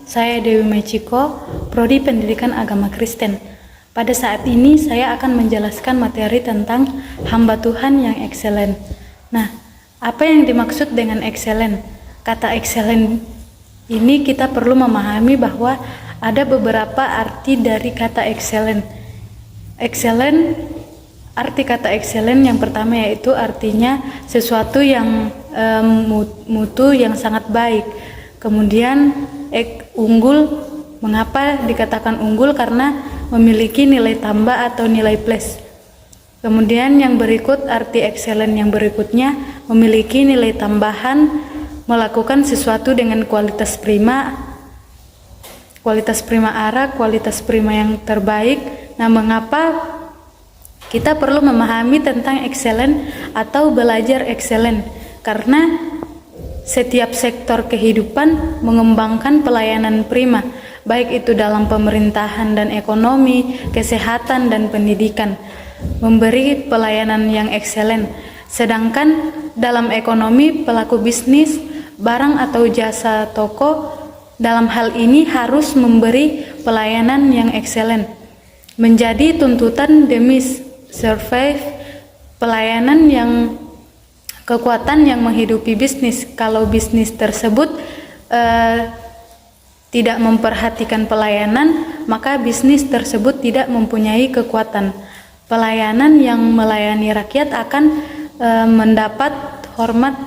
Saya Dewi Machiko, Prodi Pendidikan Agama Kristen. Pada saat ini saya akan menjelaskan materi tentang hamba Tuhan yang excellent. Nah, apa yang dimaksud dengan excellent? Kata excellent ini kita perlu memahami bahwa ada beberapa arti dari kata excellent. Arti kata excellent yang pertama yaitu artinya sesuatu yang mutu yang sangat baik. Kemudian unggul, mengapa dikatakan unggul? Karena memiliki nilai tambah atau nilai plus. Kemudian yang berikut, arti excellent yang berikutnya, memiliki nilai tambahan, melakukan sesuatu dengan kualitas prima ara, kualitas prima yang terbaik. Nah, mengapa kita perlu memahami tentang excellent atau belajar excellent? Karena setiap sektor kehidupan mengembangkan pelayanan prima, baik itu dalam pemerintahan dan ekonomi, kesehatan dan pendidikan, memberi pelayanan yang excellent. Sedangkan dalam ekonomi, pelaku bisnis, barang atau jasa toko, dalam hal ini harus memberi pelayanan yang excellent. Menjadi tuntutan demi survive, pelayanan yang kekuatan yang menghidupi bisnis. Kalau bisnis tersebut tidak memperhatikan pelayanan, maka bisnis tersebut tidak mempunyai kekuatan. Pelayanan yang melayani rakyat akan mendapat hormat.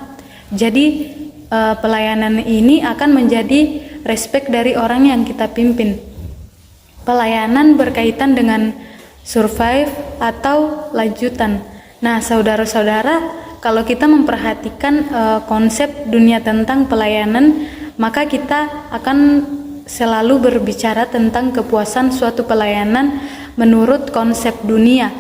Jadi pelayanan ini akan menjadi respek dari orang yang kita pimpin. Pelayanan berkaitan dengan survive atau lanjutan. Nah, saudara-saudara, kalau kita memperhatikan konsep dunia tentang pelayanan, maka kita akan selalu berbicara tentang kepuasan suatu pelayanan menurut konsep dunia.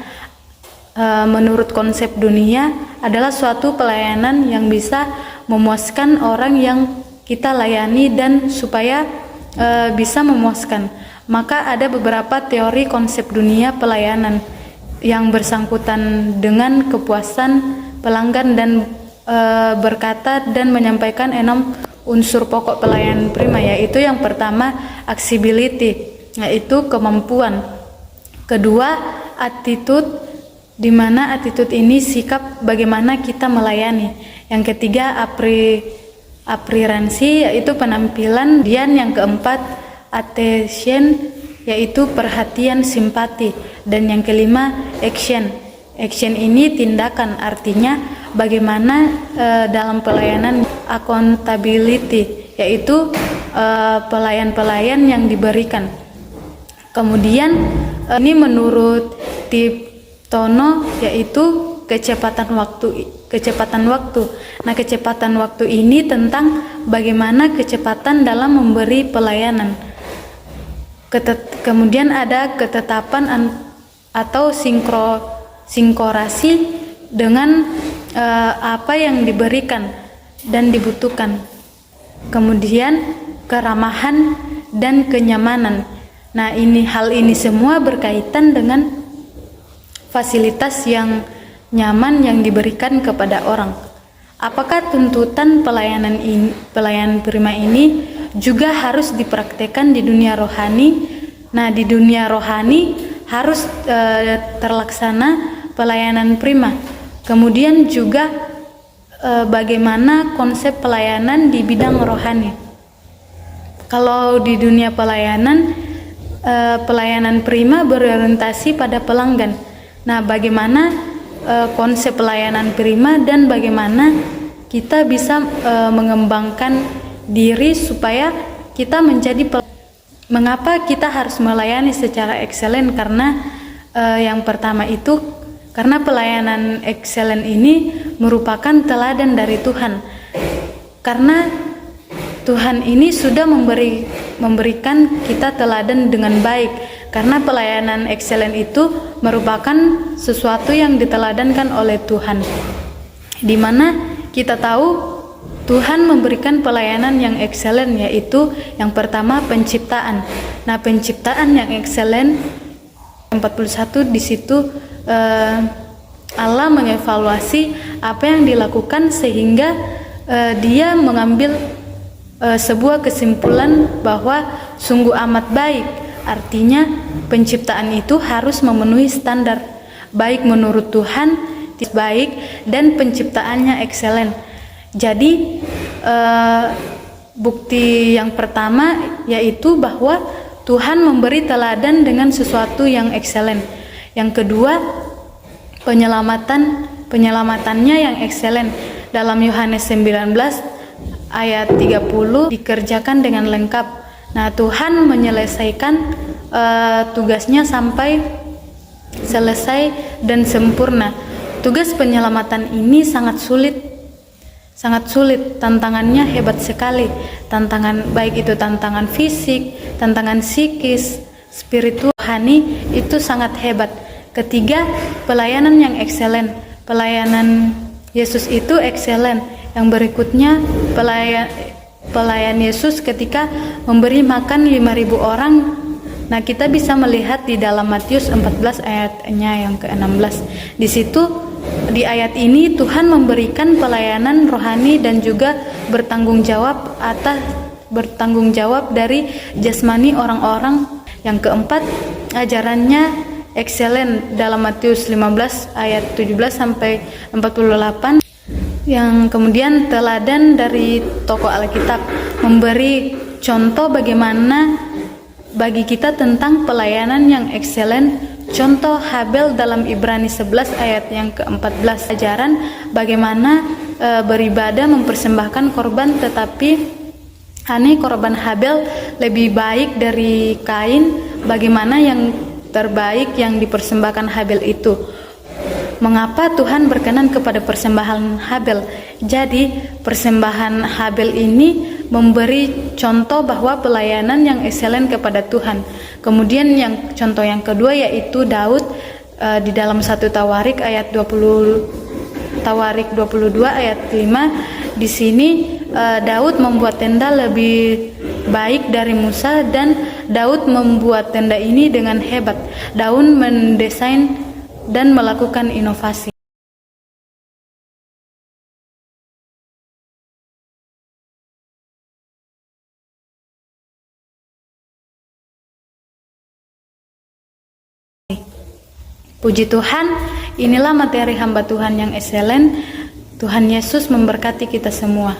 Menurut konsep dunia adalah suatu pelayanan yang bisa memuaskan orang yang kita layani dan supaya bisa memuaskan. Maka ada beberapa teori konsep dunia pelayanan yang bersangkutan dengan kepuasan pelanggan dan berkata dan menyampaikan 6 unsur pokok pelayanan prima, yaitu yang pertama accessibility, yaitu kemampuan. Kedua, attitude, di mana attitude ini sikap bagaimana kita melayani. Yang ketiga, appearance, yaitu penampilan. Dan yang keempat, attention, yaitu perhatian, simpati. Dan yang kelima, action. Action ini tindakan, artinya bagaimana dalam pelayanan. Accountability, yaitu pelayan-pelayan yang diberikan. Kemudian ini menurut Tiptono, yaitu kecepatan waktu. Nah, kecepatan waktu ini tentang bagaimana kecepatan dalam memberi pelayanan. Kemudian ada ketetapan atau sinkrasi dengan apa yang diberikan dan dibutuhkan. Kemudian keramahan dan kenyamanan. Nah, hal ini semua berkaitan dengan fasilitas yang nyaman yang diberikan kepada orang. Apakah tuntutan pelayanan prima ini juga harus dipraktekkan di dunia rohani? Nah, di dunia rohani harus terlaksana pelayanan prima. Kemudian juga bagaimana konsep pelayanan di bidang rohani. Kalau di dunia pelayanan prima berorientasi pada pelanggan. Nah, bagaimana konsep pelayanan prima dan bagaimana kita bisa mengembangkan diri supaya kita menjadi mengapa kita harus melayani secara excellent? Karena yang pertama itu karena pelayanan excellent ini merupakan teladan dari Tuhan. Karena Tuhan ini sudah memberikan kita teladan dengan baik. Karena pelayanan excellent itu merupakan sesuatu yang diteladankan oleh Tuhan. Di mana kita tahu Tuhan memberikan pelayanan yang excellent, yaitu yang pertama penciptaan. Nah, penciptaan yang excellent 41 di situ Allah mengevaluasi apa yang dilakukan sehingga dia mengambil sebuah kesimpulan bahwa sungguh amat baik. Artinya penciptaan itu harus memenuhi standar baik menurut Tuhan, baik, dan penciptaannya ekselen. Jadi bukti yang pertama yaitu bahwa Tuhan memberi teladan dengan sesuatu yang ekselen. Yang kedua, penyelamatannya yang ekselen. Dalam Yohanes 19 ayat 30 dikerjakan dengan lengkap. Nah, Tuhan menyelesaikan tugasnya sampai selesai dan sempurna. Tugas penyelamatan ini sangat sulit. Tantangannya hebat sekali. Baik itu tantangan fisik, tantangan psikis, spiritual, rohani, itu sangat hebat. Ketiga, pelayanan yang ekselen. Pelayanan Yesus itu ekselen. Yang berikutnya, pelayan Yesus ketika memberi makan 5.000 orang. Nah, kita bisa melihat di dalam Matius 14 ayatnya yang ke-16. Di situ, di ayat ini Tuhan memberikan pelayanan rohani dan juga bertanggung jawab dari jasmani orang-orang. Yang keempat, ajarannya ekselen dalam Matius 15 ayat 17 sampai 48. Yang kemudian teladan dari tokoh Alkitab memberi contoh bagaimana bagi kita tentang pelayanan yang ekselen. Contoh Habel dalam Ibrani 11 ayat yang ke-14. Ajaran bagaimana beribadah mempersembahkan korban, tetapi aneh korban Habel lebih baik dari Kain. Bagaimana yang terbaik yang dipersembahkan Habel itu? Mengapa Tuhan berkenan kepada persembahan Habel? Jadi persembahan Habel ini memberi contoh bahwa pelayanan yang ekselen kepada Tuhan. Kemudian contoh yang kedua yaitu Daud di dalam 1 Tawarik 22 ayat 5. Di sini Daud membuat tenda lebih baik dari Musa, dan Daud membuat tenda ini dengan hebat. Daud mendesain dan melakukan inovasi. Puji Tuhan, inilah materi hamba Tuhan yang ekselen. Tuhan Yesus memberkati kita semua.